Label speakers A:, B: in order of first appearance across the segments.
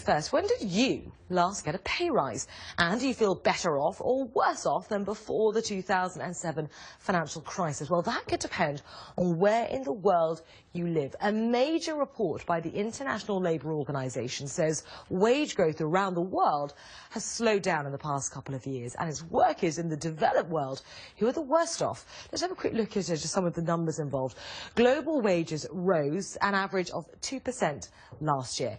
A: First, when did you last get a pay rise? And do you feel better off or worse off than before the 2007 financial crisis? Well, that could depend on where in the world you live. A major report by the International Labour Organization says wage growth around the world has slowed down in the past couple of years, and it's workers in the developed world who are the worst off. Let's have a quick look at just some of the numbers involved. Global wages rose an average of 2% last year.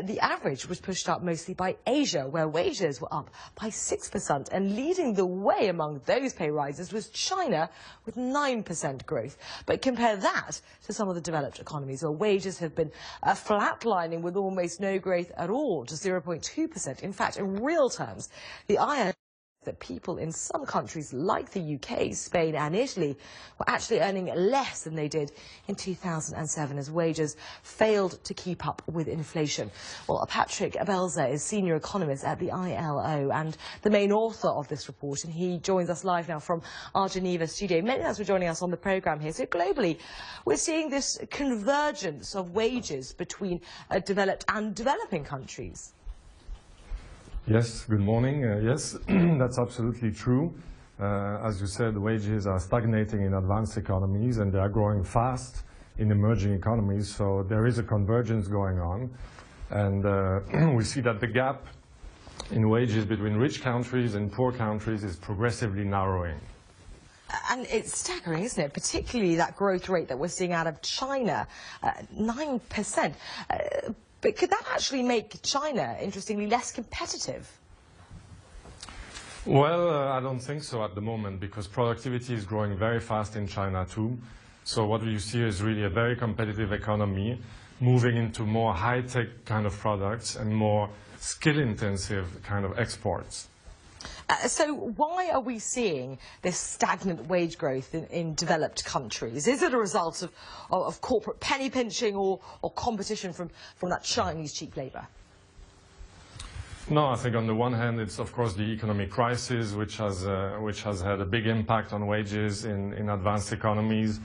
A: The average was pushed up mostly by Asia, where wages were up by 6%, and leading the way among those pay rises was China with 9% growth. But compare that to some of the developed economies, where wages have been flatlining with almost no growth at all, just 0.2%. In fact, in real terms, the ILO that people in some countries like the UK, Spain and Italy were actually earning less than they did in 2007 as wages failed to keep up with inflation. Well, Patrick Belser is senior economist at the ILO and the main author of this report, and he joins us live now from our Geneva studio. Many thanks for joining us on the programme here. So globally, we're seeing this convergence of wages between developed and developing countries.
B: Yes, good morning. Yes, that's absolutely true. As you said, wages are stagnating in advanced economies and they are growing fast in emerging economies, so there is a convergence going on. And we see that the gap in wages between rich countries and poor countries is progressively narrowing.
A: And it's staggering, isn't it? Particularly that growth rate that we're seeing out of China, 9%. But could that actually make China, interestingly, less competitive?
B: Well, I don't think so at the moment, because productivity is growing very fast in China too. So what you see is really a very competitive economy moving into more high-tech kind of products and more skill-intensive kind of exports.
A: So why are we seeing this stagnant wage growth in developed countries? Is it a result of corporate penny pinching or competition from that Chinese cheap labour?
B: No, I think on the one hand it's of course the economic crisis which has had a big impact on wages in advanced economies.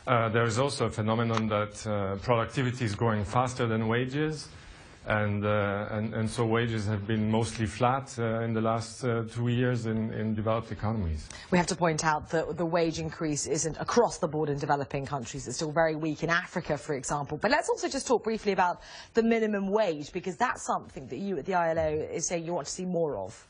B: There is also a phenomenon that productivity is growing faster than wages. And so wages have been mostly flat in the last 2 years in developed economies.
A: We have to point out that the wage increase isn't across the board in developing countries. It's still very weak in Africa, for example. But let's also just talk briefly about the minimum wage, because that's something that you at the ILO is saying you want to see more of.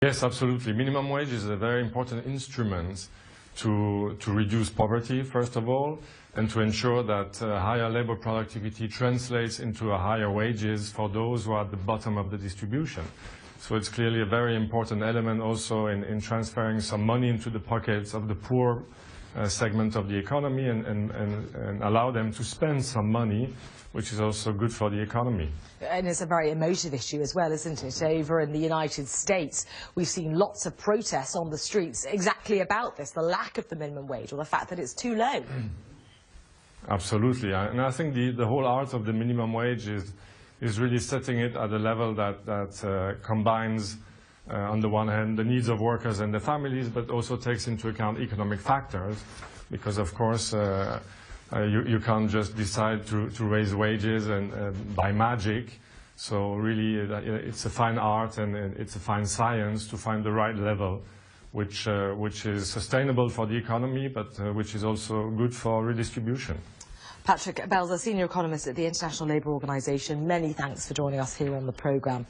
B: Yes, absolutely. Minimum wage is a very important instrument to reduce poverty, first of all, and to ensure that higher labor productivity translates into a higher wages for those who are at the bottom of the distribution. So it's clearly a very important element also in transferring some money into the pockets of the poor segment of the economy and allow them to spend some money, which is also good for the economy.
A: And it's a very emotive issue as well, isn't it? Over in the United States, we've seen lots of protests on the streets exactly about this, the lack of the minimum wage or the fact that it's too low.
B: Absolutely. And I think the whole art of the minimum wage is really setting it at a level that combines, on the one hand, the needs of workers and their families, but also takes into account economic factors, because, of course, you can't just decide to raise wages and by magic. So really, it's a fine art and it's a fine science to find the right level, which is sustainable for the economy, but which is also good for redistribution.
A: Patrick Belser, senior economist at the International Labour Organization, many thanks for joining us here on the programme.